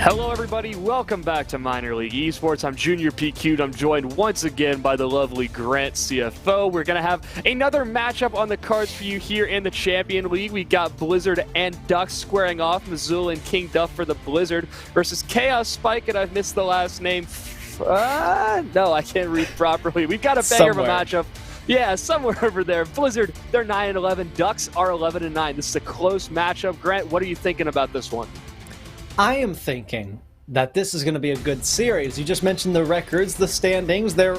Hello everybody, welcome back to Minor League Esports. I'm Junior PQ. I'm joined once again by the lovely Grant CFO. We're going to have another matchup on the cards for you here in the Champion League. We got Blizzard and Ducks squaring off. Missoula and King Duff for the Blizzard versus Chaos Spike, and I've missed the last name. No, I can't read properly. We've got a banger of a matchup. Yeah, somewhere over there. Blizzard, they're 9-11. Ducks are 11-9. This is a close matchup. Grant, what are you thinking about this one? I am thinking that this is going to be a good series. You just mentioned the records, the standings. They're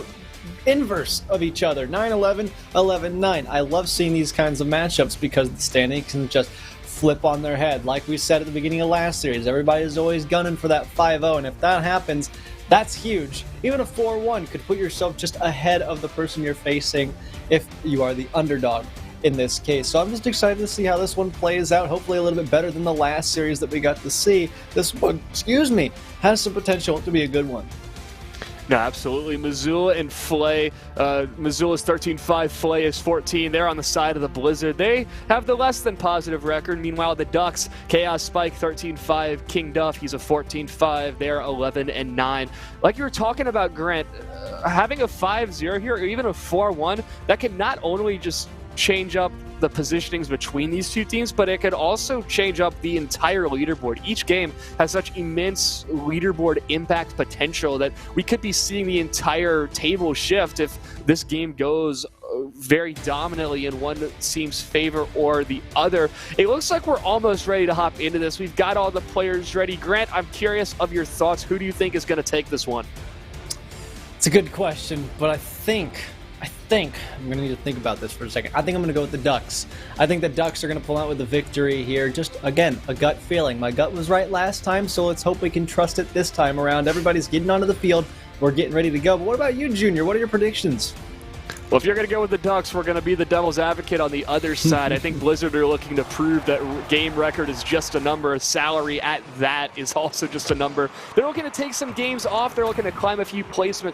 inverse of each other. 9-11, 11-9. I love seeing these kinds of matchups because the standings can just flip on their head. Like we said at the beginning of last series, everybody's always gunning for that 5-0, and if that happens, that's huge. Even a 4-1 could put yourself just ahead of the person you're facing if you are the underdog in this case. So I'm just excited to see how this one plays out. Hopefully a little bit better than the last series that we got to see. This one, has some potential to be a good one. No, absolutely. Missoula and Flay. Missoula's 13-5, Flay is 14. They're on the side of the Blizzard. They have the less than positive record. Meanwhile, the Ducks, Chaos Spike, 13-5, King Duff, he's a 14-5. They're 11-9. Like you were talking about, Grant, having a 5-0 here, or even a 4-1, that can not only just change up the positionings between these two teams, but it could also change up the entire leaderboard. Each game has such immense leaderboard impact potential that we could be seeing the entire table shift if this game goes very dominantly in one team's favor or the other. It looks like we're almost ready to hop into this. We've got all the players ready. Grant, I'm curious of your thoughts. Who do you think is going to take this one? It's a good question, but I think I'm going to need to think about this for a second. I think I'm going to go with the Ducks. I think the Ducks are going to pull out with the victory here. Just, again, a gut feeling. My gut was right last time, so let's hope we can trust it this time around. Everybody's getting onto the field. We're getting ready to go. But what about you, Junior? What are your predictions? Well, if you're going to go with the Ducks, we're going to be the devil's advocate on the other side. I think Blizzard are looking to prove that game record is just a number. Salary at that is also just a number. They're looking to take some games off. They're looking to climb a few places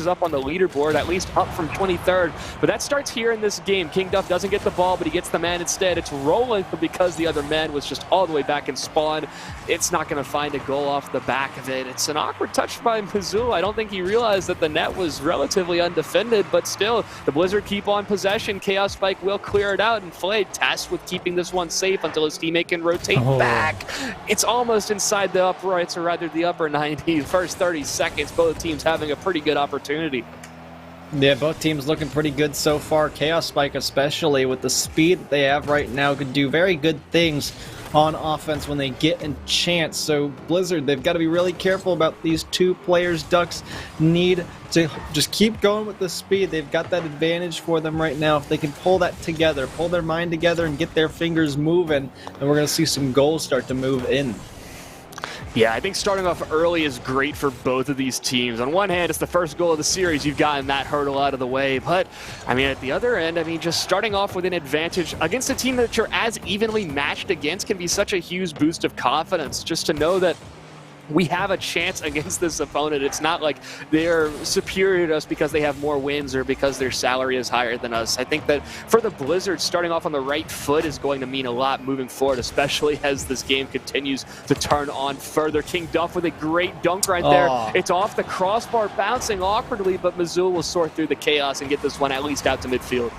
up on the leaderboard, at least up from 23rd. But that starts here in this game. King Duff doesn't get the ball, but he gets the man instead. It's rolling because the other man was just all the way back in spawn. It's not going to find a goal off the back of it. It's an awkward touch by Missoula. I don't think he realized that the net was relatively undefended, but still, the Blizzard keep on possession. Chaos Spike will clear it out, and Flay tasked with keeping this one safe until his teammate can rotate back. It's almost inside the uprights, or rather the upper 90. First 30 seconds, both teams having a pretty good opportunity. Yeah, both teams looking pretty good so far. Chaos Spike, especially with the speed that they have right now, could do very good things on offense when they get a chance. So Blizzard, they've got to be really careful about these two players. Ducks need to just keep going with the speed. They've got that advantage for them right now. If they can pull that together, pull their mind together and get their fingers moving, then we're going to see some goals start to move in. Yeah, I think starting off early is great for both of these teams. On one hand, it's the first goal of the series. You've gotten that hurdle out of the way. But, I mean, at the other end, I mean, just starting off with an advantage against a team that you're as evenly matched against can be such a huge boost of confidence. Just to know that we have a chance against this opponent. It's not like they're superior to us because they have more wins or because their salary is higher than us. I think that for the Blizzard, starting off on the right foot is going to mean a lot moving forward, especially as this game continues to turn on further. King Duff with a great dunk right there. It's off the crossbar, bouncing awkwardly, but Missoula will sort through the chaos and get this one at least out to midfield.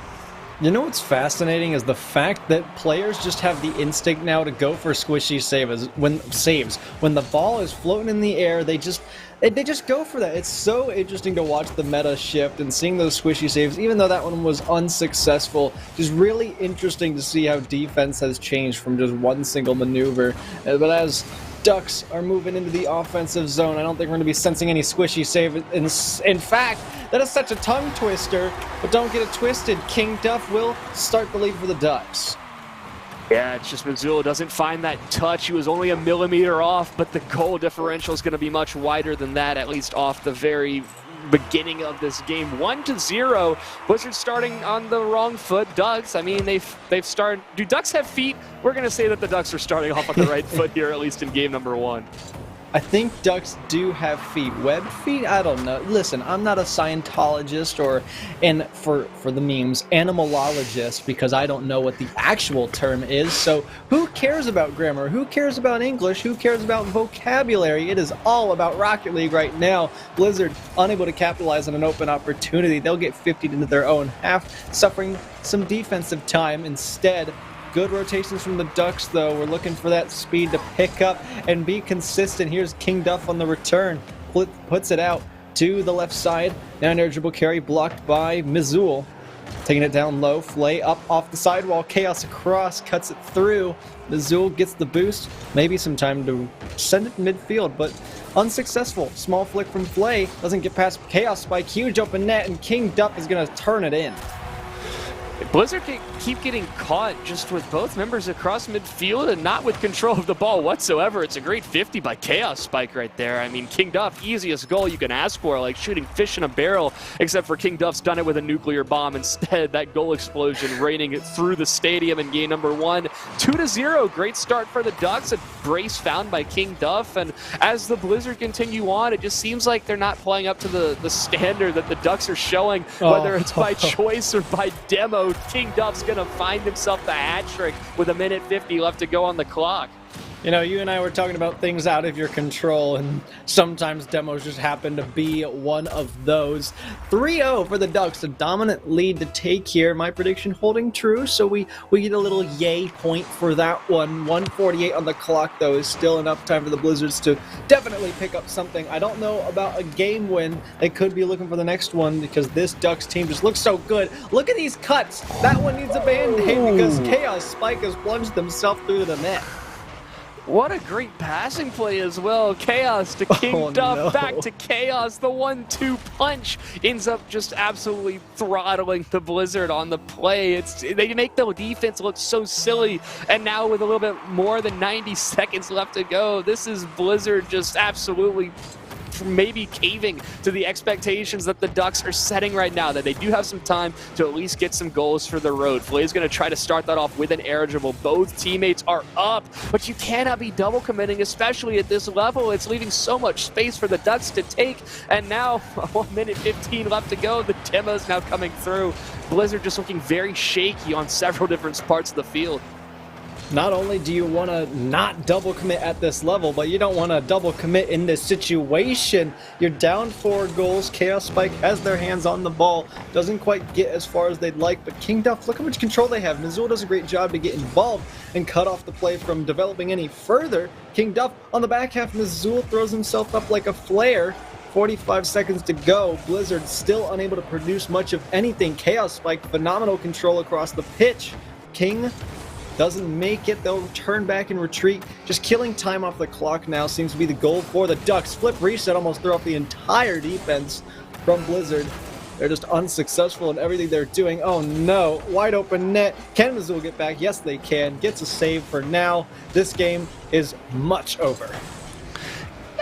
You know what's fascinating is the fact that players just have the instinct now to go for squishy saves. When the ball is floating in the air, they just go for that. It's so interesting to watch the meta shift and seeing those squishy saves, even though that one was unsuccessful. Just really interesting to see how defense has changed from just one single maneuver. But as Ducks are moving into the offensive zone, I don't think we're going to be sensing any squishy save. In fact, that is such a tongue twister, but don't get it twisted. King Duff will start the lead for the Ducks. Yeah, it's just Missoula doesn't find that touch. He was only a millimeter off, but the goal differential is going to be much wider than that, at least off the very beginning of this game. 1-0. Blizzard starting on the wrong foot. Ducks, I mean, they've started. Do Ducks have feet? We're going to say that the Ducks are starting off on the right foot here, at least in game number one. I think ducks do have feet. Webbed feet? I don't know. Listen, I'm not a Scientologist or, and for the memes, animalologist, because I don't know what the actual term is. So who cares about grammar? Who cares about English? Who cares about vocabulary? It is all about Rocket League right now. Blizzard unable to capitalize on an open opportunity. They'll get 50 into their own half, suffering some defensive time instead. Good rotations from the Ducks, though. We're looking for that speed to pick up and be consistent. Here's King Duff on the return. Puts it out to the left side. Now an eligible carry blocked by Mizul. Taking it down low. Flay up off the sidewall. Chaos across. Cuts it through. Mizul gets the boost. Maybe some time to send it midfield, but unsuccessful. Small flick from Flay. Doesn't get past Chaos Spike. Huge open net, and King Duff is going to turn it in. Blizzard keep getting caught just with both members across midfield and not with control of the ball whatsoever. It's a great 50 by Chaos Spike right there. I mean, King Duff, easiest goal you can ask for, like shooting fish in a barrel, except for King Duff's done it with a nuclear bomb instead. That goal explosion raining through the stadium in game number 1. 2-0, great start for the Ducks. A brace found by King Duff, and as the Blizzard continue on, it just seems like they're not playing up to the standard that the Ducks are showing, whether it's by choice or by demo. King Duff's going to find himself the hat trick with 1:50 left to go on the clock. You know, you and I were talking about things out of your control, and sometimes demos just happen to be one of those. 3-0 for the Ducks, a dominant lead to take here. My prediction holding true, so we get a little yay point for that one. 1:48 on the clock, though, is still enough time for the Blizzards to definitely pick up something. I don't know about a game win. They could be looking for the next one because this Ducks team just looks so good. Look at these cuts. That one needs a Band-Aid because Chaos Spike has plunged himself through the net. What a great passing play as well. Chaos to King Duff, no. Back to Chaos. The 1-2 punch ends up just absolutely throttling the Blizzard on the play. They make the defense look so silly, and now with a little bit more than 90 seconds left to go, this is Blizzard just absolutely maybe caving to the expectations that the Ducks are setting right now, that they do have some time to at least get some goals for the road. Flay's going to try to start that off with an eligible. Both teammates are up, but you cannot be double committing, especially at this level. It's leaving so much space for the Ducks to take, and now 1:15 left to go. The demo's now coming through. Blizzard just looking very shaky on several different parts of the field. Not only do you want to not double commit at this level, but you don't want to double commit in this situation. You're down 4 goals. Chaos Spike has their hands on the ball. Doesn't quite get as far as they'd like, but King Duff, look how much control they have. Mizul does a great job to get involved and cut off the play from developing any further. King Duff on the back half. Mizul throws himself up like a flare. 45 seconds to go. Blizzard still unable to produce much of anything. Chaos Spike, phenomenal control across the pitch. King doesn't make it. They'll turn back and retreat. Just killing time off the clock now seems to be the goal for the Ducks. Flip reset almost threw off the entire defense from Blizzard. They're just unsuccessful in everything they're doing. Oh no, wide open net. Can Mizul get back? Yes, they can. Gets a save for now. This game is much over.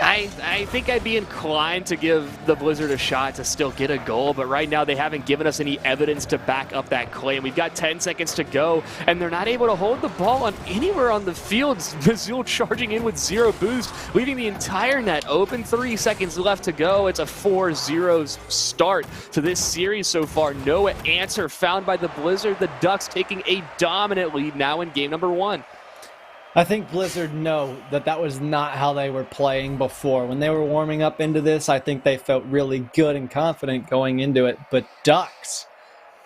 I think I'd be inclined to give the Blizzard a shot to still get a goal, but right now they haven't given us any evidence to back up that claim. We've got 10 seconds to go, and they're not able to hold the ball on anywhere on the field. Mizul charging in with 0 boost, leaving the entire net open. 3 seconds left to go. It's a 4-0 start to this series so far. No answer found by the Blizzard. The Ducks taking a dominant lead now in game number 1. I think Blizzard know that was not how they were playing before. When they were warming up into this, I think they felt really good and confident going into it. But Ducks,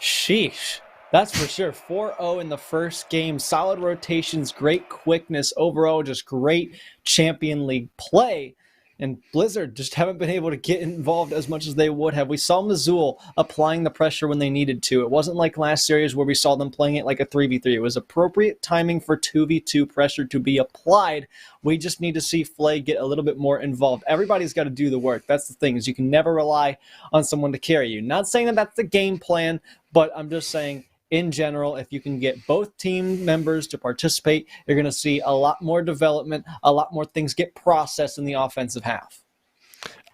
sheesh, that's for sure. 4-0 in the first game. Solid rotations, great quickness. Overall, just great Champion League play. And Blizzard just haven't been able to get involved as much as they would have. We saw Mizul applying the pressure when they needed to. It wasn't like last series where we saw them playing it like a 3v3. It was appropriate timing for 2v2 pressure to be applied. We just need to see Flay get a little bit more involved. Everybody's got to do the work. That's the thing, is you can never rely on someone to carry you. Not saying that that's the game plan, but I'm just saying, in general, if you can get both team members to participate, you're going to see a lot more development, a lot more things get processed in the offensive half.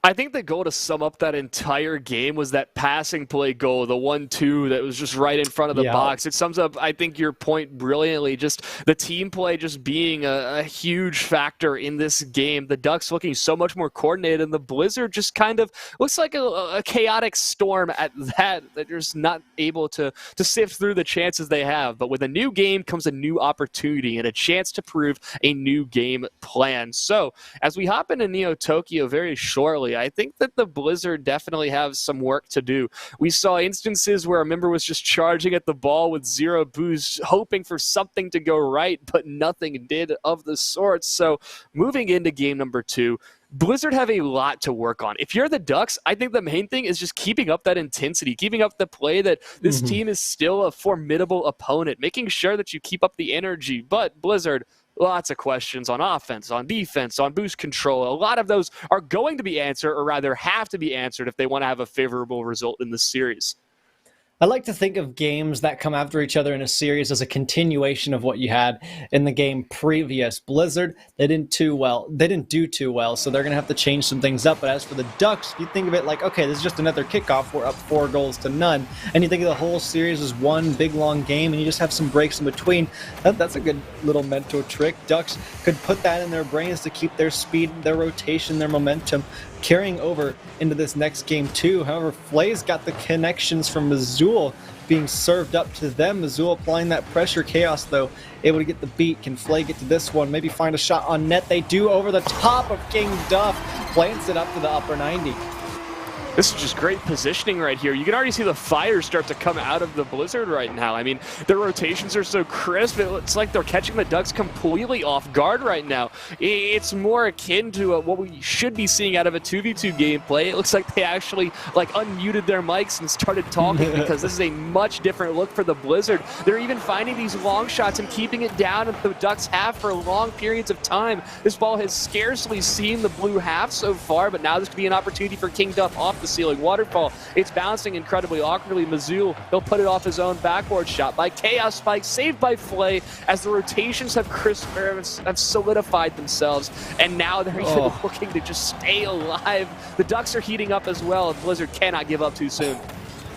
I think the goal to sum up that entire game was that passing play goal, the 1-2 that was just right in front of the box. It sums up, I think, your point brilliantly. Just the team play just being a huge factor in this game. The Ducks looking so much more coordinated, and the Blizzard just kind of looks like a chaotic storm at that. They're just not able to sift through the chances they have. But with a new game comes a new opportunity and a chance to prove a new game plan. So as we hop into Neo Tokyo very shortly, I think that the Blizzard definitely have some work to do. We saw instances where a member was just charging at the ball with 0 boost, hoping for something to go right, but nothing did of the sort. So moving into game number 2, Blizzard have a lot to work on. If you're the Ducks, I think the main thing is just keeping up that intensity, keeping up the play that this team is still a formidable opponent, making sure that you keep up the energy. But Blizzard, lots of questions on offense, on defense, on boost control. A lot of those are going to be answered, or rather have to be answered, if they want to have a favorable result in this series. I like to think of games that come after each other in a series as a continuation of what you had in the game previous. Blizzard, they didn't do too well, so they're going to have to change some things up. But as for the Ducks, you think of it like, okay, this is just another kickoff. We're up 4-0. And you think of the whole series as one big, long game, and you just have some breaks in between. That's a good little mental trick. Ducks could put that in their brains to keep their speed, their rotation, their momentum carrying over into this next game too. However, Flay's got the connections from Missoula being served up to them. Missoula applying that pressure. Chaos, though, able to get the beat. Can Flay get to this one? Maybe find a shot on net. They do, over the top of King Duff. Plants it up to the upper 90. This is just great positioning right here. You can already see the fire start to come out of the Blizzard right now. I mean, their rotations are so crisp. It's like they're catching the Ducks completely off guard right now. It's more akin to what we should be seeing out of a 2v2 gameplay. It looks like they actually unmuted their mics and started talking because this is a much different look for the Blizzard. They're even finding these long shots and keeping it down that the Ducks have for long periods of time. This ball has scarcely seen the blue half so far, but now this could be an opportunity for King Duff off the ceiling waterfall. It's bouncing incredibly awkwardly. Mizzou, he'll put it off his own backboard shot by Chaos Spike, saved by Flay, as the rotations have solidified themselves, and now they're even looking to just stay alive. The Ducks are heating up as well, and Blizzard cannot give up too soon.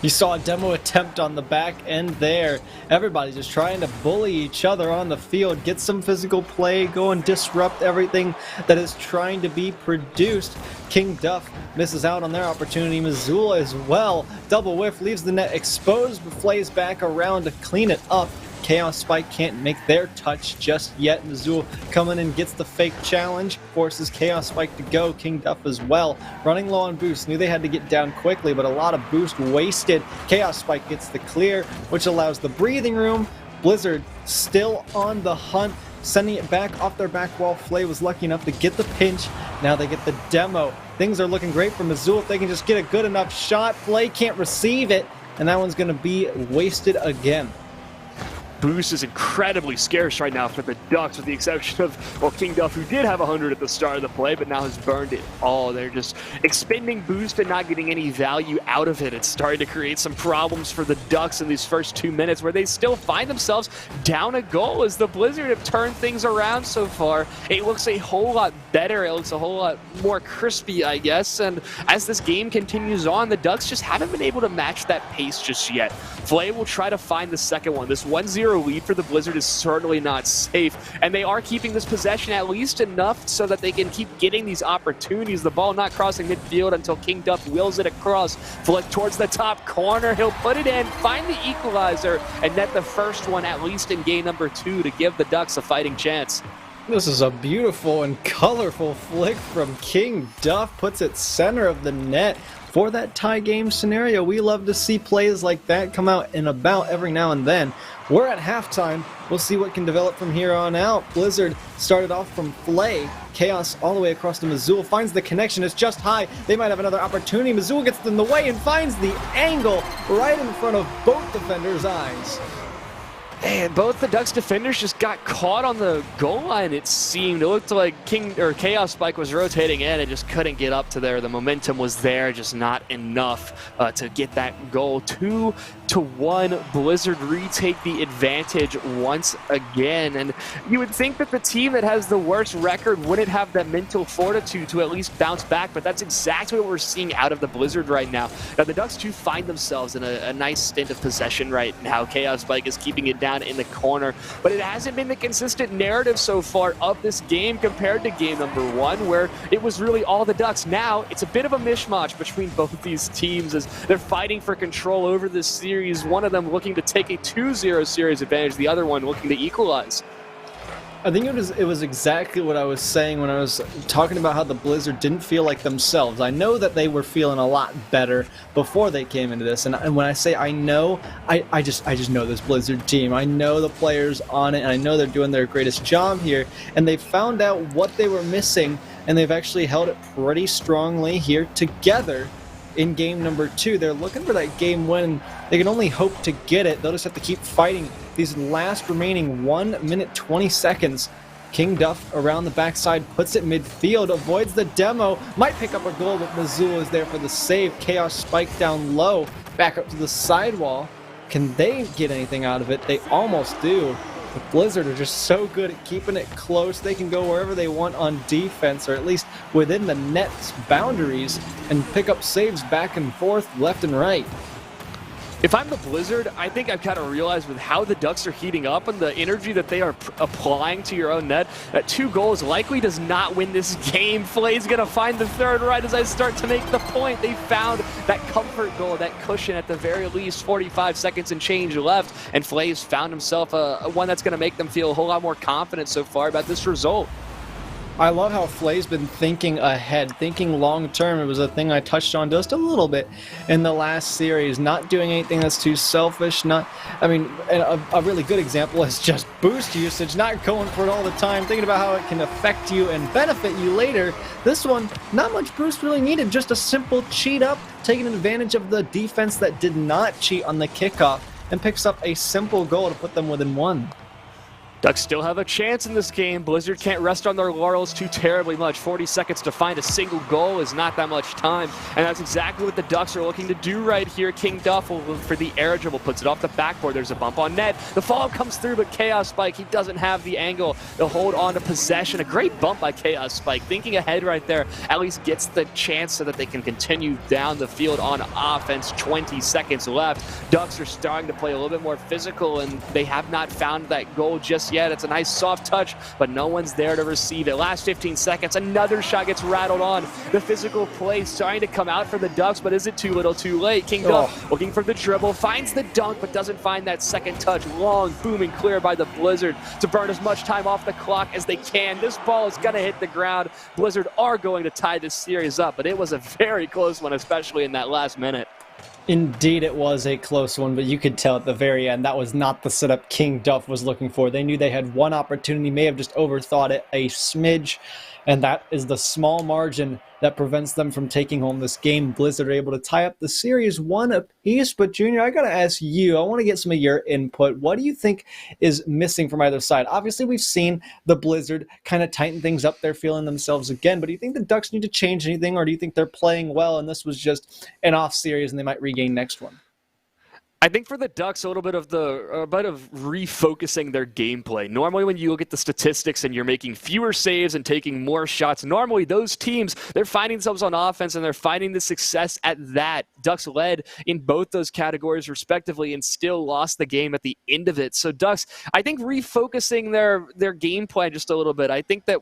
You saw a demo attempt on the back end there. Everybody's just trying to bully each other on the field, get some physical play, go and disrupt everything that is trying to be produced. King Duff misses out on their opportunity. Missoula as well. Double whiff leaves the net exposed, but Flay's back around to clean it up. Chaos Spike can't make their touch just yet. Missoula coming in, gets the fake challenge, forces Chaos Spike to go. King Duff as well, running low on boost. Knew they had to get down quickly, but a lot of boost wasted. Chaos Spike gets the clear, which allows the breathing room. Blizzard still on the hunt, sending it back off their back wall. Flay was lucky enough to get the pinch. Now they get the demo. Things are looking great for Missoula if they can just get a good enough shot. Flay can't receive it, and that one's going to be wasted again. Boost is incredibly scarce right now for the Ducks, with the exception of, well, King Duff, who did have 100 at the start of the play, but now has burned it all. They're just expending boost and not getting any value out of it. It's starting to create some problems for the Ducks in these first 2 minutes, where they still find themselves down a goal as the Blizzard have turned things around so far. It looks a whole lot better. It looks a whole lot more crispy, I guess. And as this game continues on, the Ducks just haven't been able to match that pace just yet. Flay will try to find the second one. This 1-0 lead for the Blizzard is certainly not safe, and they are keeping this possession at least enough so that they can keep getting these opportunities. The ball not crossing midfield until King Duff wheels it across, flick towards the top corner. He'll put it in, find the equalizer, and net the first one, at least in game number 2, to give the Ducks a fighting chance. This is a beautiful and colorful flick from King Duff, puts it center of the net. For that tie game scenario, we love to see plays like that come out and about every now and then. We're at halftime. We'll see what can develop from here on out. Blizzard started off from Flay. Chaos all the way across to Missoula. Finds the connection. It's just high. They might have another opportunity. Missoula gets in the way and finds the angle right in front of both defenders' eyes. And both the Ducks defenders just got caught on the goal line, it seemed. It looked like Chaos Spike was rotating in and just couldn't get up to there. The momentum was there, just not enough to get that goal. 2-1, Blizzard retake the advantage once again. And you would think that the team that has the worst record wouldn't have that mental fortitude to at least bounce back, but that's exactly what we're seeing out of the Blizzard right now. Now, the Ducks do find themselves in a nice stint of possession right now. Chaos Spike is keeping it down in the corner, but it hasn't been the consistent narrative so far of this game compared to game number 1, where it was really all the Ducks. Now it's a bit of a mishmash between both these teams as they're fighting for control over this series, one of them looking to take a 2-0 series advantage, the other one looking to equalize. I think it was exactly what I was saying when I was talking about how the Blizzard didn't feel like themselves. I know that they were feeling a lot better before they came into this, and when I say I know, I just know this Blizzard team. I know the players on it, and I know they're doing their greatest job here, and they found out what they were missing, and they've actually held it pretty strongly here together in game number 2. They're looking for that game win. They can only hope to get it. They'll just have to keep fighting these last remaining 1 minute 20 seconds. King Duff around the backside, puts it midfield, avoids the demo, might pick up a goal, but Missoula is there for the save. Chaos Spike down low, back up to the sidewall. Can they get anything out of it? They almost do. The Blizzard are just so good at keeping it close. They can go wherever they want on defense, or at least within the net's boundaries, and pick up saves back and forth, left and right. If I'm the Blizzard, I think I've kind of realized with how the Ducks are heating up and the energy that they are applying to your own net, that 2 goals likely does not win this game. Flay's going to find the third right as I start to make the point. They found that comfort goal, that cushion at the very least, 45 seconds and change left, and Flay's found himself one that's going to make them feel a whole lot more confident so far about this result. I love how Flay's been thinking ahead, thinking long term. It was a thing I touched on just a little bit in the last series, not doing anything that's too selfish. A really good example is just boost usage, not going for it all the time, thinking about how it can affect you and benefit you later. This one, not much boost really needed, just a simple cheat up, taking advantage of the defense that did not cheat on the kickoff, and picks up a simple goal to put them within 1. Ducks still have a chance in this game. Blizzard can't rest on their laurels too terribly much. 40 seconds to find a single goal is not that much time, and that's exactly what the Ducks are looking to do right here. King Duff will look for the air dribble, puts it off the backboard. There's a bump on net. The follow comes through, but Chaos Spike, he doesn't have the angle. They'll hold on to possession. A great bump by Chaos Spike. Thinking ahead right there, at least gets the chance so that they can continue down the field on offense. 20 seconds left. Ducks are starting to play a little bit more physical, and they have not found that goal just yet. It's a nice soft touch, but no one's there to receive it. Last 15 seconds, another shot gets rattled on. The physical play starting to come out for the Ducks, but is it too little too late? King Duff looking for the dribble, finds the dunk, but doesn't find that second touch. Long, booming clear by the Blizzard to burn as much time off the clock as they can. This ball is going to hit the ground. Blizzard are going to tie this series up, but it was a very close one, especially in that last minute. Indeed, it was a close one, but you could tell at the very end that was not the setup King Duff was looking for. They knew they had one opportunity, may have just overthought it a smidge, and that is the small margin that prevents them from taking home this game. Blizzard are able to tie up the series 1 apiece, but Junior, I gotta ask you, I want to get some of your input. What do you think is missing from either side? Obviously, we've seen the Blizzard kind of tighten things up. They're feeling themselves again, but do you think the Ducks need to change anything, or do you think they're playing well and this was just an off series and they might regain next one? I think for the Ducks, a bit of refocusing their gameplay. Normally, when you look at the statistics and you're making fewer saves and taking more shots, normally those teams, they're finding themselves on offense and they're finding the success at that. Ducks led in both those categories respectively and still lost the game at the end of it. So Ducks, I think refocusing their game plan just a little bit. I think that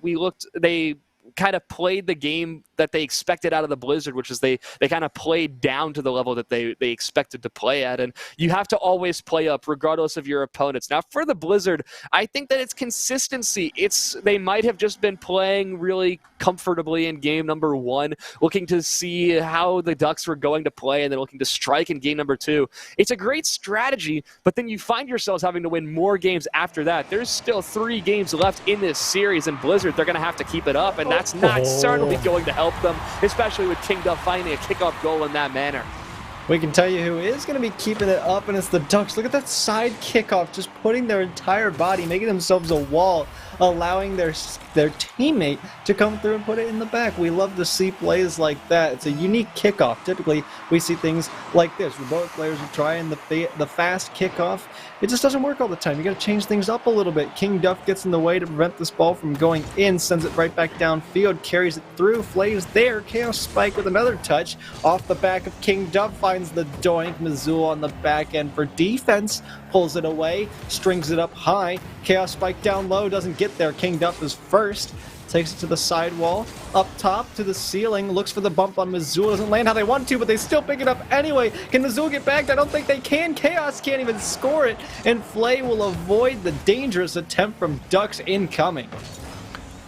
they kind of played the game that they expected out of the Blizzard, which is they kind of played down to the level that they expected to play at. And you have to always play up regardless of your opponents. Now, for the Blizzard, I think that it's consistency. They might have just been playing really comfortably in game number 1, looking to see how the Ducks were going to play and then looking to strike in game number 2. It's a great strategy, but then you find yourselves having to win more games after that. There's still 3 games left in this series, and Blizzard, they're going to have to keep it up, and that's not certainly going to help them, especially with King Duff finding a kickoff goal in that manner. We can tell you who is going to be keeping it up, and it's the Ducks. Look at that side kickoff, just putting their entire body, making themselves a wall, allowing their teammate to come through and put it in the back. We love to see plays like that. It's a unique kickoff. Typically, we see things like this, where both players are trying the fast kickoff. It just doesn't work all the time. You got to change things up a little bit. King Duff gets in the way to prevent this ball from going in, sends it right back downfield, carries it through, Flay's there. Chaos Spike with another touch off the back of King Duff, finds the doink. Missoula on the back end for defense, pulls it away, strings it up high. Chaos Spike down low, doesn't get there. King Duff is first. Takes it to the sidewall, up top to the ceiling, looks for the bump on Missoula, doesn't land how they want to, but they still pick it up anyway. Can Missoula get back? I don't think they can. Chaos can't even score it, and Flay will avoid the dangerous attempt from Ducks incoming.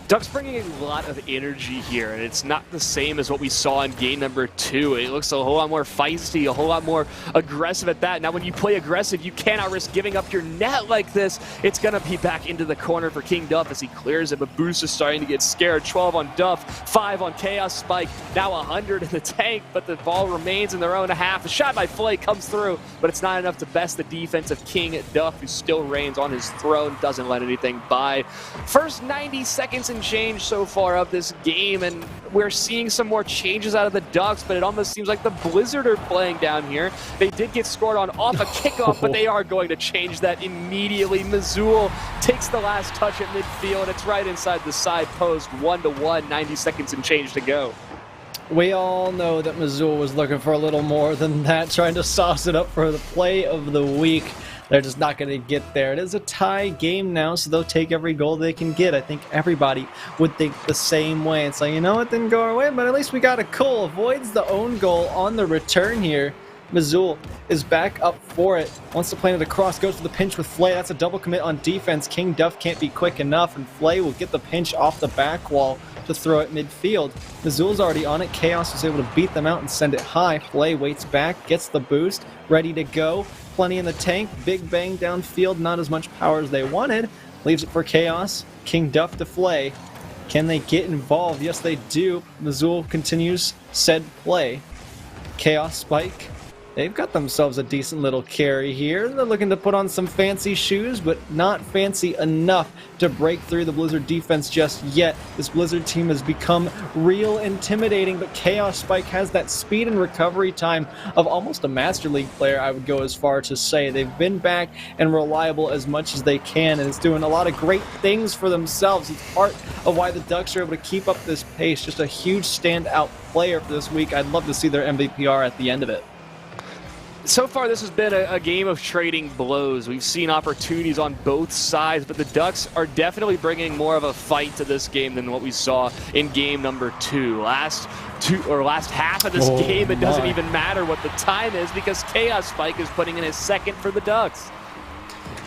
Ducks bringing a lot of energy here, and it's not the same as what we saw in game number 2. It looks a whole lot more feisty, a whole lot more aggressive at that. Now, when you play aggressive, you cannot risk giving up your net like this. It's going to be back into the corner for King Duff as he clears it, but Boost is starting to get scared. 12 on Duff, 5 on Chaos Spike, now 100 in the tank, but the ball remains in their own half. The shot by Flay comes through, but it's not enough to best the defense of King Duff, who still reigns on his throne, doesn't let anything by. First 90 seconds in change so far of this game, and we're seeing some more changes out of the Ducks, but it almost seems like the Blizzard are playing down here. They did get scored on off a kickoff, but they are going to change that immediately. Missoula takes the last touch at midfield. It's right inside the side post, 1-1, 90 seconds and change to go. We all know that Missoula was looking for a little more than that, trying to sauce it up for the play of the week. They're just not going to get there. It is a tie game now, so they'll take every goal they can get. I think everybody would think the same way. It's like, you know, it didn't go our way, but at least we got a goal. Avoids the own goal on the return here. Missoula is back up for it. Wants to play it across, goes for the pinch with Flay. That's a double commit on defense. King Duff can't be quick enough, and Flay will get the pinch off the back wall to throw it midfield. Missoula's already on it. Chaos was able to beat them out and send it high. Flay waits back, gets the boost, ready to go. Plenty in the tank, big bang downfield, not as much power as they wanted. Leaves it for Chaos. King Duff to Flay. Can they get involved? Yes, they do. Missoula continues said play. Chaos Spike. They've got themselves a decent little carry here. They're looking to put on some fancy shoes, but not fancy enough to break through the Blizzard defense just yet. This Blizzard team has become real intimidating, but Chaos Spike has that speed and recovery time of almost a Master League player, I would go as far to say. They've been back and reliable as much as they can, and it's doing a lot of great things for themselves. It's part of why the Ducks are able to keep up this pace. Just a huge standout player for this week. I'd love to see their MVPR at the end of it. So far, this has been a game of trading blows. We've seen opportunities on both sides, but the Ducks are definitely bringing more of a fight to this game than what we saw in game number 2. Last half of this game, it doesn't even matter what the time is because Chaos Spike is putting in his second for the Ducks.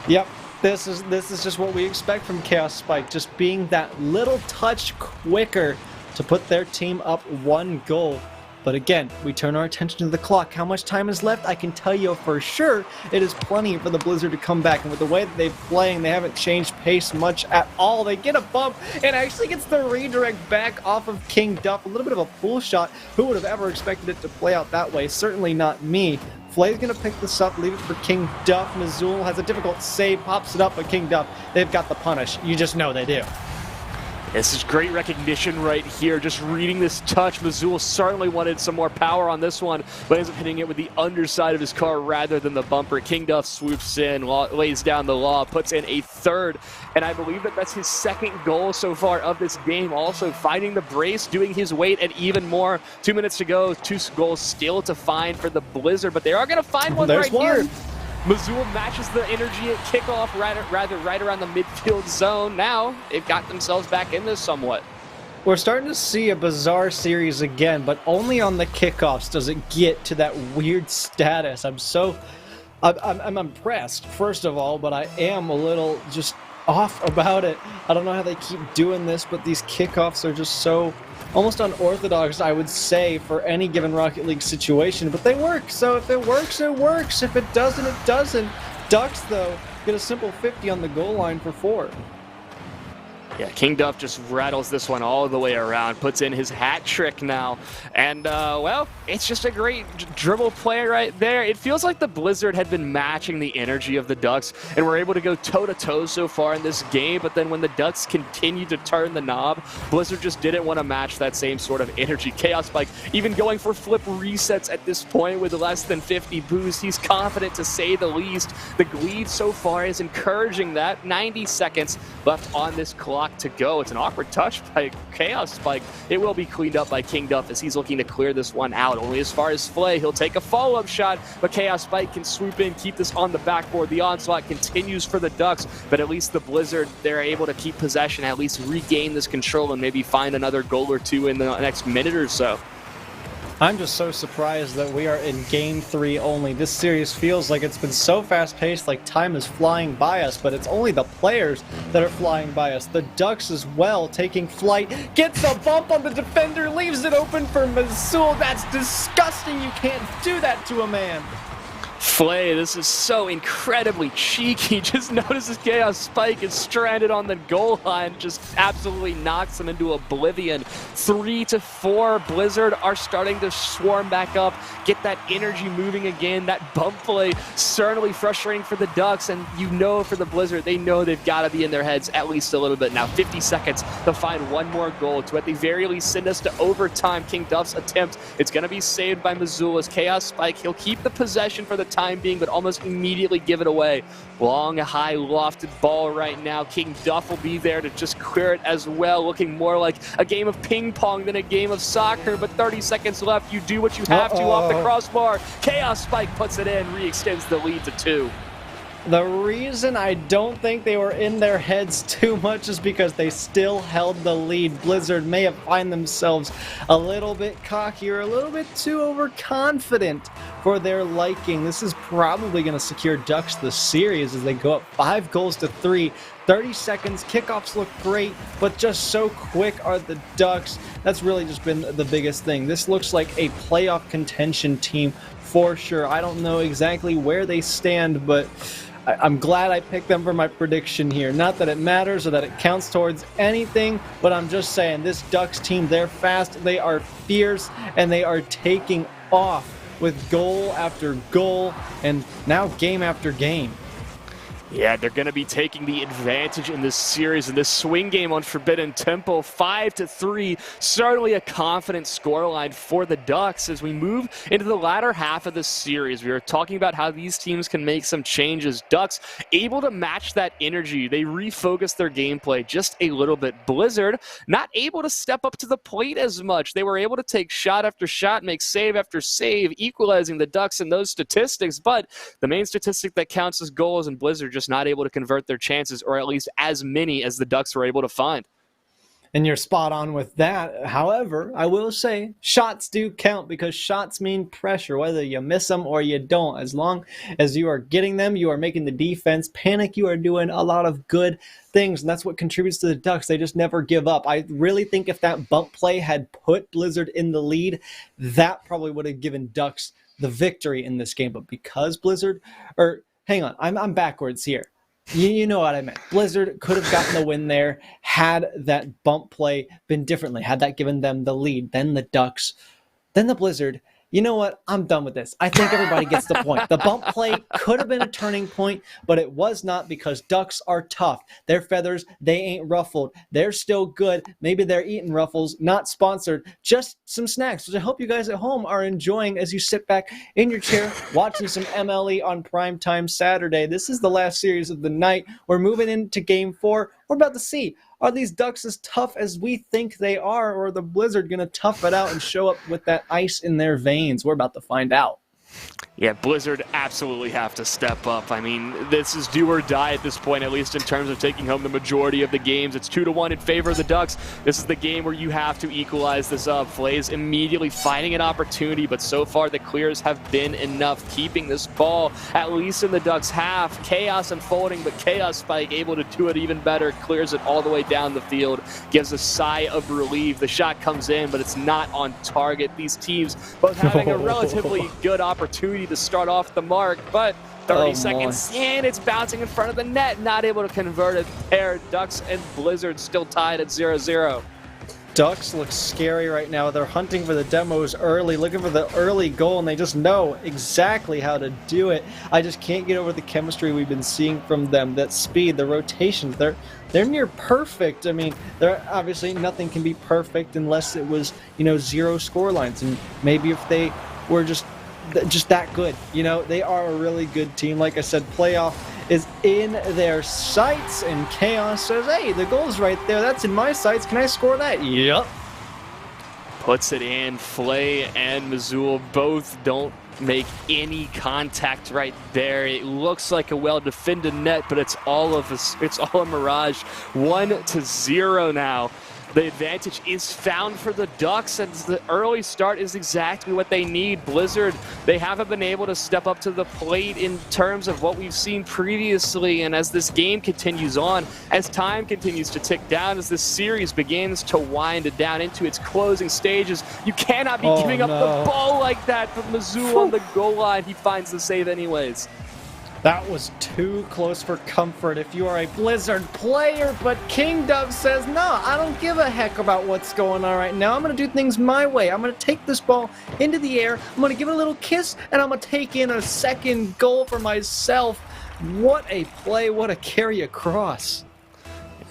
Yep. This is just what we expect from Chaos Spike, just being that little touch quicker to put their team up 1 goal. But again, we turn our attention to the clock. How much time is left? I can tell you for sure it is plenty for the Blizzard to come back. And with the way that they're playing, they haven't changed pace much at all. They get a bump and actually gets the redirect back off of King Duff. A little bit of a pull shot. Who would have ever expected it to play out that way? Certainly not me. Flay's going to pick this up, leave it for King Duff. Missoula has a difficult save, pops it up, but King Duff, they've got the punish. You just know they do. This is great recognition right here. Just reading this touch, Missoula certainly wanted some more power on this one, but ends up hitting it with the underside of his car rather than the bumper. King Duff swoops in, lays down the law, puts in a third, and I believe that that's his second goal so far of this game. Also finding the brace, doing his weight, and even more. 2 minutes to go, 2 goals still to find for the Blizzard, but they are going to find one right here. Missoula matches the energy at kickoff right around the midfield zone. Now they've got themselves back in this somewhat. We're starting to see a bizarre series again, but only on the kickoffs does it get to that weird status. I'm impressed, first of all, but I am a little just off about it. I don't know how they keep doing this, but these kickoffs are just so almost unorthodox, I would say, for any given Rocket League situation, but they work. So if it works, it works. If it doesn't, it doesn't. Ducks, though, get a simple 50 on the goal line for 4. Yeah, King Duff just rattles this one all the way around, puts in his hat trick now. And, well, it's just a great dribble play right there. It feels like the Blizzard had been matching the energy of the Ducks and were able to go toe-to-toe so far in this game. But then when the Ducks continued to turn the knob, Blizzard just didn't want to match that same sort of energy. Chaos Spike even going for flip resets at this point with less than 50 boost. He's confident to say the least. The lead so far is encouraging that. 90 seconds left on this clock to go. It's an awkward touch by Chaos Spike. It will be cleaned up by King Duff as he's looking to clear this one out. Only as far as Flay, he'll take a follow-up shot, but Chaos Spike can swoop in, keep this on the backboard. The onslaught continues for the Ducks, but at least the Blizzard, they're able to keep possession, at least regain this control and maybe find another goal or two in the next minute or so. I'm just so surprised that we are in Game 3 only. This series feels like it's been so fast-paced, like time is flying by us, but it's only the players that are flying by us. The Ducks as well, taking flight, gets a bump on the defender, leaves it open for Mazul. That's disgusting. You can't do that to a man. Flay, this is so incredibly cheeky. Just notices Chaos Spike is stranded on the goal line, just absolutely knocks him into oblivion. 3-4, Blizzard are starting to swarm back up, get that energy moving again. That bump play, certainly frustrating for the Ducks, and you know for the Blizzard, they know they've got to be in their heads at least a little bit now. 50 seconds to find one more goal to at the very least send us to overtime. King Duff's attempt, it's going to be saved by Missoula's Chaos Spike. He'll keep the possession for the time being, but almost immediately give it away. Long, high, lofted ball right now. King Duff will be there to just clear it as well, looking more like a game of ping pong than a game of soccer, but 30 seconds left. You do what you have to off the crossbar. Chaos Spike puts it in, re-extends the lead to 2. The reason I don't think they were in their heads too much is because they still held the lead. Blizzard may have found themselves a little bit cocky or a little bit too overconfident for their liking. This is probably going to secure Ducks the series as they go up 5-3. 30 seconds, kickoffs look great, but just so quick are the Ducks. That's really just been the biggest thing. This looks like a playoff contention team for sure. I don't know exactly where they stand, but I'm glad I picked them for my prediction here. Not that it matters or that it counts towards anything, but I'm just saying this Ducks team, they're fast, they are fierce, and they are taking off with goal after goal and now game after game. Yeah, they're going to be taking the advantage in this series, in this swing game on Forbidden Temple. 5-3, certainly a confident scoreline for the Ducks as we move into the latter half of the series. We were talking about how these teams can make some changes. Ducks able to match that energy. They refocus their gameplay just a little bit. Blizzard not able to step up to the plate as much. They were able to take shot after shot, make save after save, equalizing the Ducks in those statistics. But the main statistic that counts as goals, and Blizzard just not able to convert their chances, or at least as many as the Ducks were able to find. And you're spot on with that. However, I will say shots do count because shots mean pressure, whether you miss them or you don't. As long as you are getting them, you are making the defense panic. You are doing a lot of good things, and that's what contributes to the Ducks. They just never give up. I really think if that bump play had put Blizzard in the lead, that probably would have given Ducks the victory in this game. But because Blizzard, or hang on, I'm backwards here. You know what I meant. Blizzard could have gotten the win there had that bump play been differently, had that given them the lead. Then the Ducks, then the Blizzard. You know what? I'm done with this. I think everybody gets the point. The bump play could have been a turning point, but it was not because Ducks are tough. Their feathers, they ain't ruffled. They're still good. Maybe they're eating Ruffles, not sponsored. Just some snacks, which I hope you guys at home are enjoying as you sit back in your chair watching some MLE on primetime Saturday. This is the last series of the night. We're moving into Game 4. We're about to see, are these Ducks as tough as we think they are, or are the Blizzard going to tough it out and show up with that ice in their veins? We're about to find out. Yeah, Blizzard absolutely have to step up. I mean, this is do or die at this point, at least in terms of taking home the majority of the games. It's 2-1 in favor of the Ducks. This is the game where you have to equalize this up. Flay's immediately finding an opportunity, but so far the clears have been enough, keeping this ball at least in the Ducks' half. Chaos unfolding, but Chaos Spike able to do it even better, clears it all the way down the field, gives a sigh of relief. The shot comes in, but it's not on target. These teams both having a relatively good opportunity to start off the mark, but 30 Oh, seconds in, it's bouncing in front of the net, not able to convert it there. Ducks and Blizzard still tied at 0-0. Ducks look scary right now. They're hunting for the demos early, looking for the early goal, and they just know exactly how to do it. I just can't get over the chemistry we've been seeing from them. That speed, the rotations, they're near perfect. I mean, they're obviously nothing can be perfect unless it was, zero score lines, and maybe if they were just that good. They are a really good team. Like I said, playoff is in their sights, and Chaos says, hey, the goal's right there. That's in my sights. Can I score that? Yep. Puts it in. Flay and Missoula both don't make any contact right there. It looks like a well-defended net, but it's all a mirage. 1-0 now. The advantage is found for the Ducks, and the early start is exactly what they need. Blizzard, they haven't been able to step up to the plate in terms of what we've seen previously, and as this game continues on, as time continues to tick down, as this series begins to wind down into its closing stages, you cannot be giving up the ball like that. But Mizzou on the goal line, he finds the save anyways. That was too close for comfort if you are a Blizzard player, but King Dove says, no, I don't give a heck about what's going on right now. I'm going to do things my way. I'm going to take this ball into the air, I'm going to give it a little kiss, and I'm going to take in a second goal for myself. What a play, what a carry across.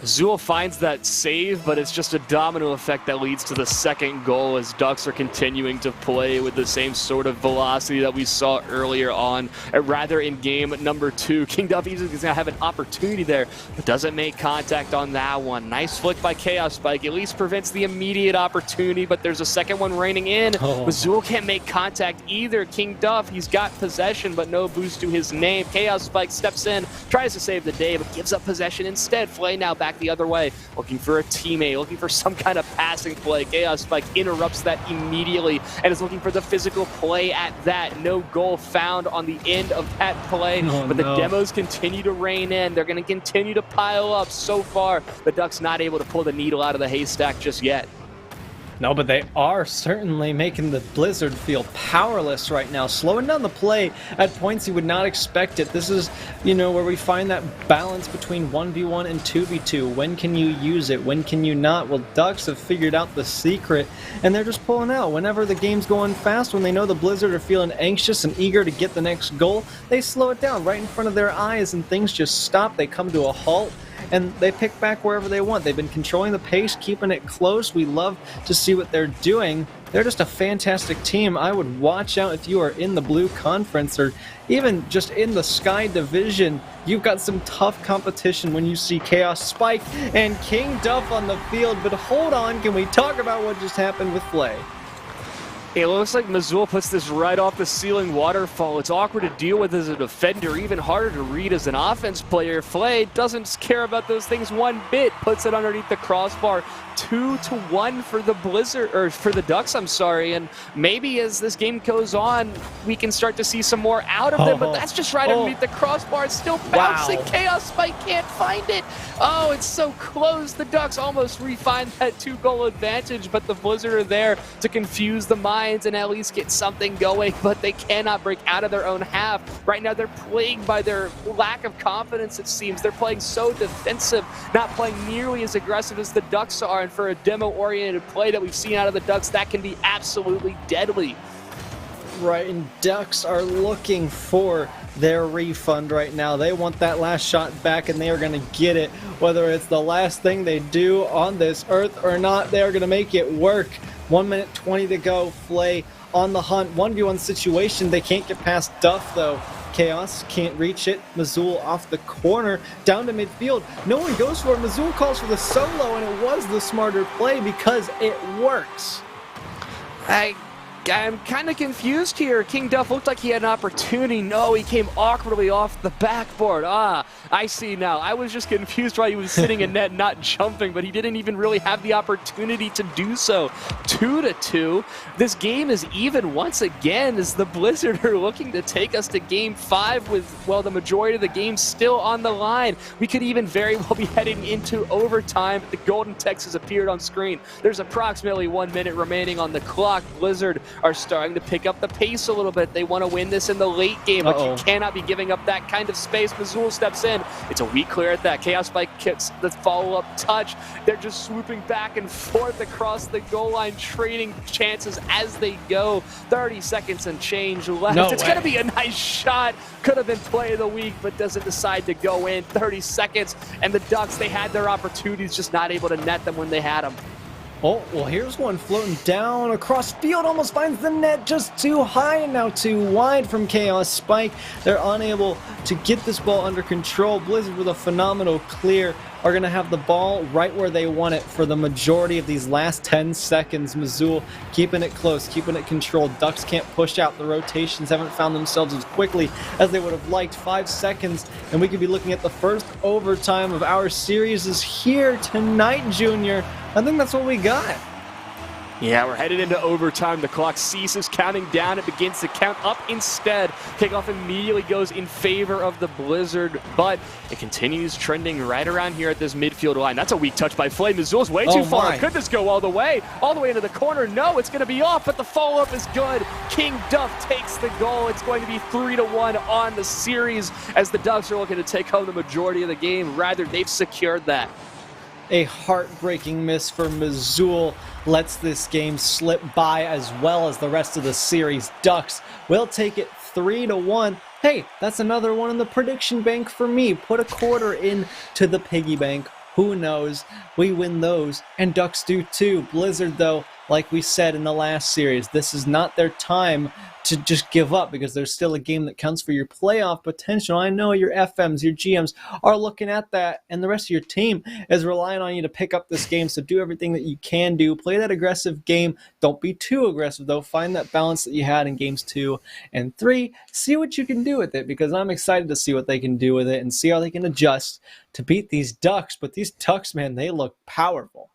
Zool finds that save, but it's just a domino effect that leads to the second goal as Ducks are continuing to play with the same sort of velocity that we saw earlier on, rather in game number 2. King Duffy is going to have an opportunity there, but doesn't make contact on that one. Nice flick by Chaos Spike. At least prevents the immediate opportunity, but there's a second one raining in. Zool can't make contact either. King Duff, he's got possession, but no boost to his name. Chaos Spike steps in, tries to save the day, but gives up possession instead. Flay now back the other way, looking for a teammate, looking for some kind of passing play. Chaos Spike interrupts that immediately and is looking for the physical play at that. No goal found on the end of that play, but the demos continue to rain in. They're going to continue to pile up. So far, the Ducks not able to pull the needle out of the haystack just yet. No, but they are certainly making the Blizzard feel powerless right now, slowing down the play at points you would not expect it. This is, where we find that balance between 1v1 and 2v2. When can you use it? When can you not? Well, Ducks have figured out the secret, and they're just pulling out. Whenever the game's going fast, when they know the Blizzard are feeling anxious and eager to get the next goal, they slow it down right in front of their eyes, and things just stop. They come to a halt, and they pick back wherever they want. They've been controlling the pace, keeping it close. We love to see what they're doing. They're just a fantastic team. I would watch out if you are in the Blue Conference or even just in the Sky Division. You've got some tough competition when you see Chaos Spike and King Duff on the field. But hold on, can we talk about what just happened with Flay? It looks like Missoula puts this right off the ceiling waterfall. It's awkward to deal with as a defender, even harder to read as an offense player. Flay doesn't care about those things one bit, puts it underneath the crossbar. 2-1 for the Blizzard, or for the Ducks, I'm sorry. And maybe as this game goes on, we can start to see some more out of them, but that's just right underneath the crossbar. It's still bouncing. Chaos Spike can't find it. Oh, it's so close. The Ducks almost refine that 2-goal advantage, but the Blizzard are there to confuse the minds and at least get something going, but they cannot break out of their own half. Right now, they're plagued by their lack of confidence, it seems. They're playing so defensive, not playing nearly as aggressive as the Ducks are, and for a demo-oriented play that we've seen out of the Ducks, that can be absolutely deadly. Right, and Ducks are looking for their refund right now. They want that last shot back, and they are going to get it. Whether it's the last thing they do on this earth or not, they are going to make it work. 1 minute 20 to go. Flay on the hunt. 1v1 situation. They can't get past Duff, though. Chaos can't reach it. Missoula off the corner, down to midfield. No one goes for it. Missoula calls for the solo, and it was the smarter play because it works. I'm kind of confused here. King Duff looked like he had an opportunity. No, he came awkwardly off the backboard. I see now. I was just confused why he was sitting in net not jumping, but he didn't even really have the opportunity to do so. 2-2. This game is even once again as the Blizzard are looking to take us to Game 5 with, well, the majority of the game still on the line. We could even very well be heading into overtime. The golden text has appeared on screen. There's approximately 1 minute remaining on the clock. Blizzard are starting to pick up the pace a little bit. They want to win this in the late game, but you cannot be giving up that kind of space. Missoula steps in. It's a weak clear at that. Chaos Spike kicks the follow-up touch. They're just swooping back and forth across the goal line, trading chances as they go. 30 seconds and change left. It's going to be a nice shot. Could have been play of the week, but doesn't decide to go in. 30 seconds, and the Ducks, they had their opportunities, just not able to net them when they had them. Oh, well, here's one floating down across field, almost finds the net, just too high and now too wide from Chaos Spike. They're unable to get this ball under control. Blizzard with a phenomenal clear are going to have the ball right where they want it for the majority of these last 10 seconds. Missoula keeping it close, keeping it controlled. Ducks can't push out. The rotations haven't found themselves as quickly as they would have liked. 5 seconds, and we could be looking at the first overtime of our series is here tonight, Junior. I think that's what we got. Yeah, we're headed into overtime. The clock ceases counting down. It begins to count up instead. Kickoff immediately goes in favor of the Blizzard, but it continues trending right around here at this midfield line. That's a weak touch by Flay. Missoula's way too far. Could this go all the way? All the way into the corner? No, it's going to be off, but the follow-up is good. King Duff takes the goal. It's going to be 3-1 on the series as the Ducks are looking to take home the majority of the game. Rather, they've secured that. A heartbreaking miss for Missoula lets this game slip by, as well as the rest of the series. Ducks will take it 3-1. Hey, that's another one in the prediction bank for me. Put a quarter into the piggy bank. Who knows? We win those, and Ducks do too. Blizzard, though, like we said in the last series, this is not their time to just give up, because there's still a game that counts for your playoff potential. I know your FMs, your GMs are looking at that, and the rest of your team is relying on you to pick up this game, so do everything that you can do. Play that aggressive game. Don't be too aggressive, though. Find that balance that you had in games 2 and 3. See what you can do with it, because I'm excited to see what they can do with it and see how they can adjust to beat these Ducks. But these Ducks, man, they look powerful.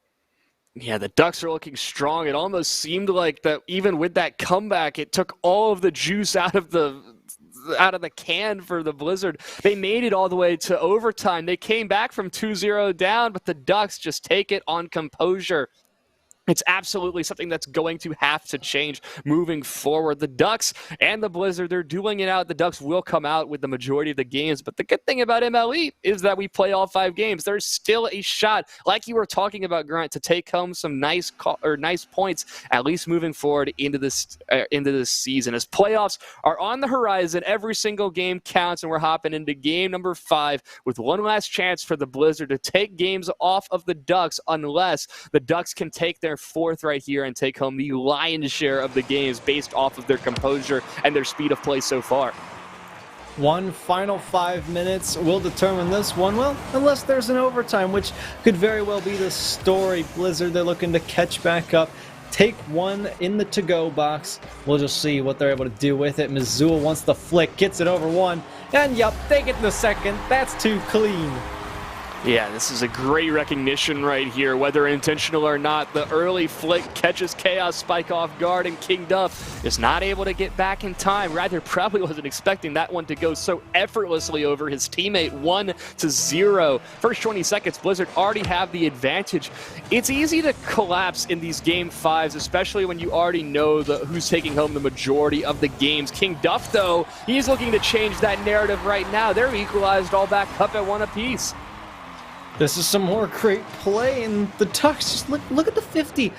Yeah, the Ducks are looking strong. It almost seemed like that even with that comeback, it took all of the juice out of the can for the Blizzard. They made it all the way to overtime. They came back from 2-0 down, but the Ducks just take it on composure. It's absolutely something that's going to have to change moving forward. The Ducks and the Blizzard, they're dueling it out. The Ducks will come out with the majority of the games, but the good thing about MLE is that we play all 5 games. There's still a shot, like you were talking about, Grant, to take home some nice points, at least moving forward into this season. As playoffs are on the horizon, every single game counts, and we're hopping into game number 5 with one last chance for the Blizzard to take games off of the Ducks, unless the Ducks can take their 4th right here and take home the lion's share of the games based off of their composure and their speed of play so far. One final 5 minutes will determine this one, well, unless there's an overtime, which could very well be the story. Blizzard, they're looking to catch back up, take one in the to-go box. We'll just see what they're able to do with it. Missoula wants the flick, gets it over one, and yup, they get the second. That's too clean. Yeah, this is a great recognition right here, whether intentional or not. The early flick catches Chaos Spike off guard, and King Duff is not able to get back in time. Rather, probably wasn't expecting that one to go so effortlessly over his teammate. 1-0. First 20 seconds, Blizzard already have the advantage. It's easy to collapse in these game 5s, especially when you already know who's taking home the majority of the games. King Duff, though, he's looking to change that narrative right now. They're equalized all back up at 1 apiece. This is some more great play, and the Ducks, just look at the 50.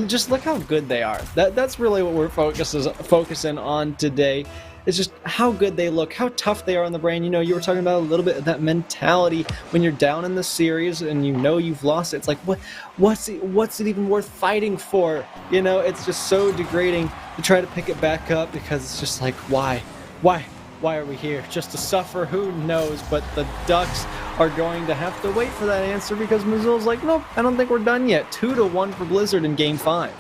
Just look how good they are. That's really what we're focusing on today. It's just how good they look, how tough they are on the brain. You know, you were talking about a little bit of that mentality when you're down in the series and you know you've lost it. It's like, what's it even worth fighting for? You know, it's just so degrading to try to pick it back up, because it's just like, why? Why are we here? Just to suffer? Who knows? But the Ducks are going to have to wait for that answer, because Missoula's like, nope, I don't think we're done yet. 2-1 for Blizzard in Game 5.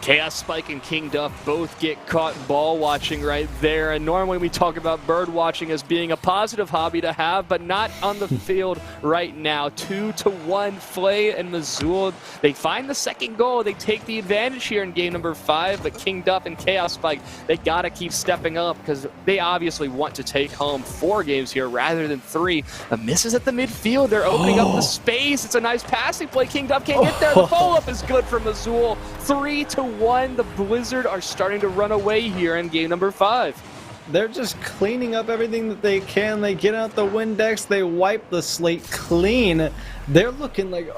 Chaos Spike and King Duff both get caught ball watching right there. And normally we talk about bird watching as being a positive hobby to have, but not on the field right now. 2-1, Flay and Missoula. They find the second goal. They take the advantage here in game number 5, but King Duff and Chaos Spike, they got to keep stepping up, because they obviously want to take home 4 games here rather than 3. A misses at the midfield. They're opening up the space. It's a nice passing play. King Duff can't get there. The follow-up is good for Missoula. 3-1. 5-1. The Blizzard are starting to run away here in game number 5. They're just cleaning up everything that they can. They get out the Windex. They wipe the slate clean. They're looking like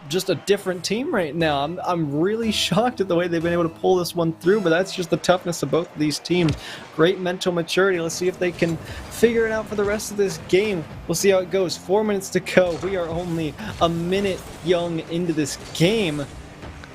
just a different team right now. I'm really shocked at the way they've been able to pull this one through, but that's just the toughness of both of these teams. Great mental maturity. Let's see if they can figure it out for the rest of this game. We'll see how it goes. 4 minutes to go. We are only a minute young into this game.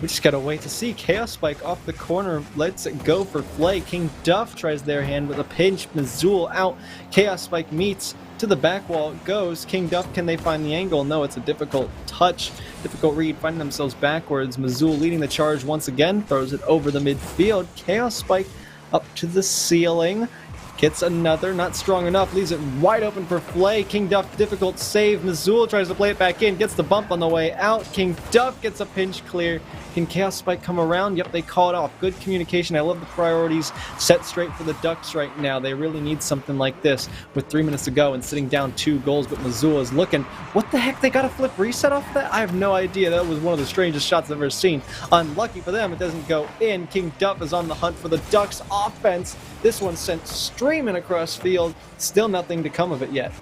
We just gotta wait to see. Chaos Spike off the corner lets it go for Flay. King Duff tries their hand with a pinch. Mazul out. Chaos Spike meets. To the back wall it goes. King Duff, can they find the angle? No, it's a difficult touch. Difficult read, finding themselves backwards. Mazul leading the charge once again. Throws it over the midfield. Chaos Spike up to the ceiling. Gets another, not strong enough, leaves it wide open for Flay. King Duff, difficult save. Mazul tries to play it back in, gets the bump on the way out. King Duff gets a pinch clear. Can Chaos Spike come around? Yep, they call it off. Good communication. I love the priorities set straight for the Ducks right now. They really need something like this with 3 minutes to go and sitting down 2 goals, but Mazul is looking. What the heck? They got a flip reset off that? I have no idea. That was one of the strangest shots I've ever seen. Unlucky for them, it doesn't go in. King Duff is on the hunt for the Ducks offense. This one sent streaming across field. Still nothing to come of it yet.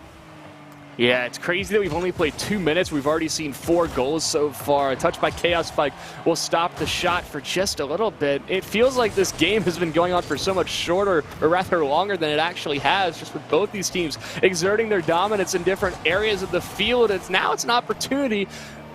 Yeah, it's crazy that we've only played 2 minutes. We've already seen 4 goals so far. A touch by Chaos Spike will stop the shot for just a little bit. It feels like this game has been going on for so much shorter, or rather longer than it actually has, just with both these teams exerting their dominance in different areas of the field. Now it's an opportunity.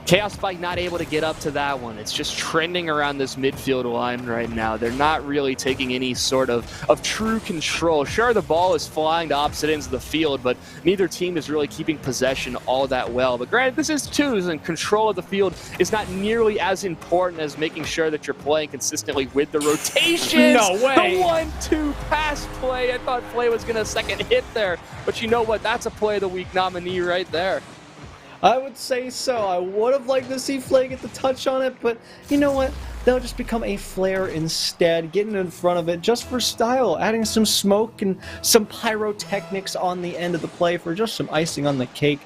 Chaos Spike not able to get up to that one. It's just trending around this midfield line right now. They're not really taking any sort of true control. Sure, the ball is flying to opposite ends of the field, but neither team is really keeping possession all that well. But granted, this is twos, and control of the field is not nearly as important as making sure that you're playing consistently with the rotations. No way! The 1-2 pass play. I thought Flay was going to second hit there, but you know what? That's a play of the week nominee right there. I would say so. I would have liked to see Flay get the touch on it, but you know what? They'll just become a flare instead, getting in front of it just for style, adding some smoke and some pyrotechnics on the end of the play for just some icing on the cake.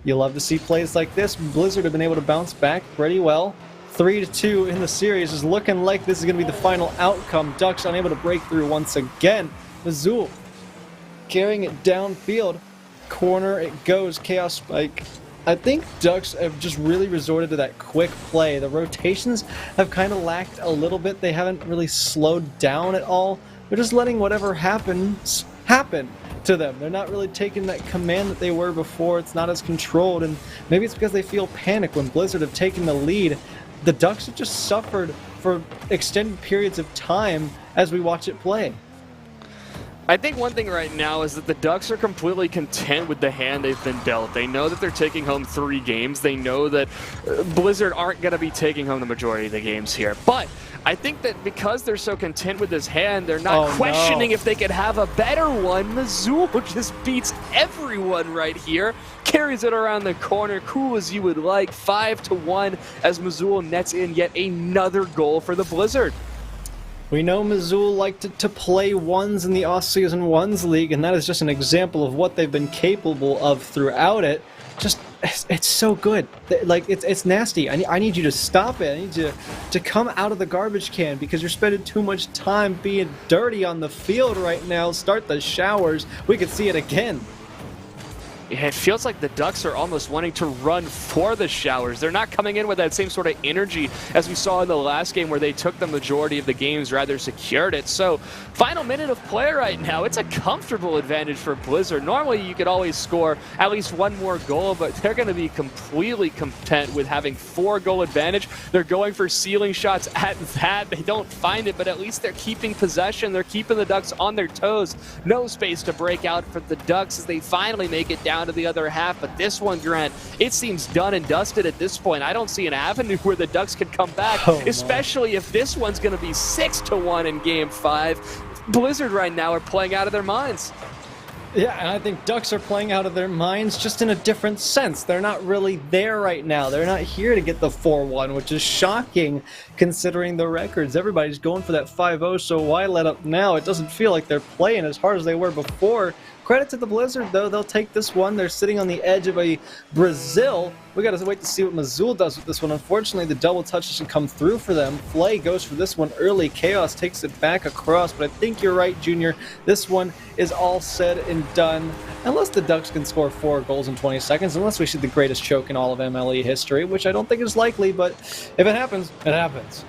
You love to see plays like this. Blizzard have been able to bounce back pretty well. 3-2 in the series is looking like this is going to be the final outcome. Ducks unable to break through once again. Mazul carrying it downfield. Corner it goes. Chaos Spike. I think Ducks have just really resorted to that quick play. The rotations have kind of lacked a little bit. They haven't really slowed down at all. They're just letting whatever happens happen to them. They're not really taking that command that they were before. It's not as controlled, and maybe it's because they feel panic when Blizzard have taken the lead. The Ducks have just suffered for extended periods of time as we watch it play. I think one thing right now is that the Ducks are completely content with the hand they've been dealt. They know that they're taking home 3 games. They know that Blizzard aren't going to be taking home the majority of the games here. But I think that because they're so content with this hand, they're not questioning if they could have a better one. Mazul just beats everyone right here. Carries it around the corner, cool as you would like. 5-1 as Mazul nets in yet another goal for the Blizzard. We know Mazul liked to play ones in the Off-Season Ones League, and that is just an example of what they've been capable of throughout it. Just, it's so good. Like, it's nasty. I need you to stop it. I need you to come out of the garbage can because you're spending too much time being dirty on the field right now. Start the showers. We could see it again. Yeah, it feels like the Ducks are almost wanting to run for the showers. They're not coming in with that same sort of energy as we saw in the last game where they took the majority of the games, rather secured it. So, final minute of play right now. It's a comfortable advantage for Blizzard. Normally, you could always score at least one more goal, but they're going to be completely content with having 4-goal advantage. They're going for ceiling shots at that. They don't find it, but at least they're keeping possession. They're keeping the Ducks on their toes. No space to break out for the Ducks as they finally make it down to the other half, but this one, Grant, it seems done and dusted at this point. I don't see an avenue where the Ducks could come back, especially if this one's going to be 6-1 in Game 5. Blizzard right now are playing out of their minds. Yeah, and I think Ducks are playing out of their minds just in a different sense. They're not really there right now. They're not here to get the 4-1, which is shocking considering the records. Everybody's going for that 5-0, so why let up now? It doesn't feel like they're playing as hard as they were before. Credit to the Blizzard, though. They'll take this one. They're sitting on the edge of a Brazil. We got to wait to see what Missoula does with this one. Unfortunately, the double touch doesn't come through for them. Flay goes for this one early. Chaos takes it back across, but I think you're right, Junior. This one is all said and done. Unless the Ducks can score 4 goals in 20 seconds, unless we see the greatest choke in all of MLE history, which I don't think is likely, but if it happens, it happens.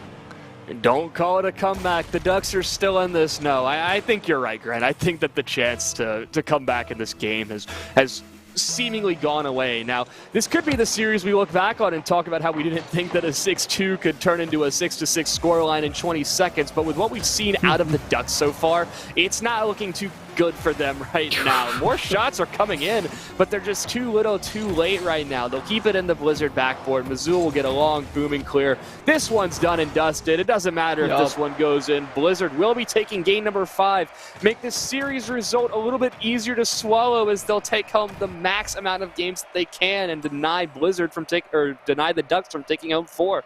Don't call it a comeback. The Ducks are still in this. No, I think you're right, Grant. I think that the chance to come back in this game has seemingly gone away. Now, this could be the series we look back on and talk about how we didn't think that a 6-2 could turn into a 6-6 scoreline in 20 seconds, but with what we've seen out of the Ducks so far, it's not looking too good for them right now. More shots are coming in, but they're just too little too late right now. They'll keep it in the Blizzard backboard. Missoula will get a long, booming clear. This one's done and dusted. It doesn't matter if this one goes in. Blizzard will be taking game number 5. Make this series result a little bit easier to swallow as they'll take home the max amount of games that they can and deny deny the Ducks from taking home 4.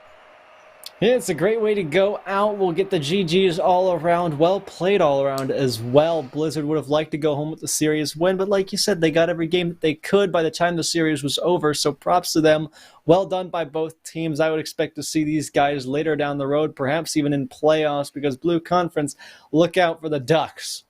Yeah, it's a great way to go out. We'll get the GGs all around. Well played all around as well. Blizzard would have liked to go home with the series win, but like you said, they got every game that they could by the time the series was over, so props to them. Well done by both teams. I would expect to see these guys later down the road, perhaps even in playoffs, because Blue Conference, look out for the Ducks.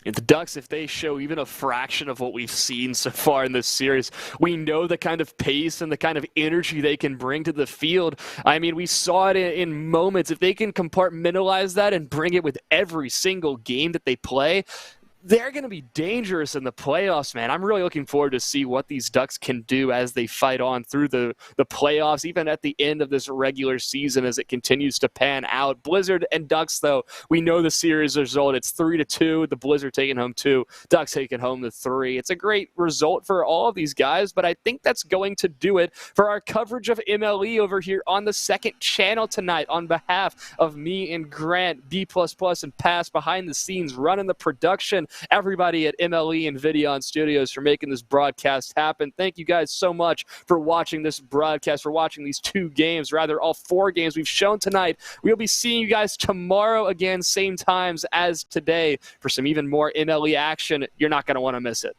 The Ducks, if they show even a fraction of what we've seen so far in this series, we know the kind of pace and the kind of energy they can bring to the field. I mean, we saw it in moments. If they can compartmentalize that and bring it with every single game that they play, they're going to be dangerous in the playoffs, man. I'm really looking forward to see what these Ducks can do as they fight on through the playoffs, even at the end of this regular season as it continues to pan out. Blizzard and Ducks, though, we know the series result. It's 3-2. The Blizzard taking home 2. Ducks taking home the 3. It's a great result for all of these guys, but I think that's going to do it for our coverage of MLE over here on the second channel tonight. On behalf of me and Grant, B++ and Pass behind the scenes running the production, everybody at MLE and Videon Studios for making this broadcast happen. Thank you guys so much for watching this broadcast, for watching these 2 games, rather all 4 games we've shown tonight. We'll be seeing you guys tomorrow again, same times as today, for some even more MLE action. You're not going to want to miss it.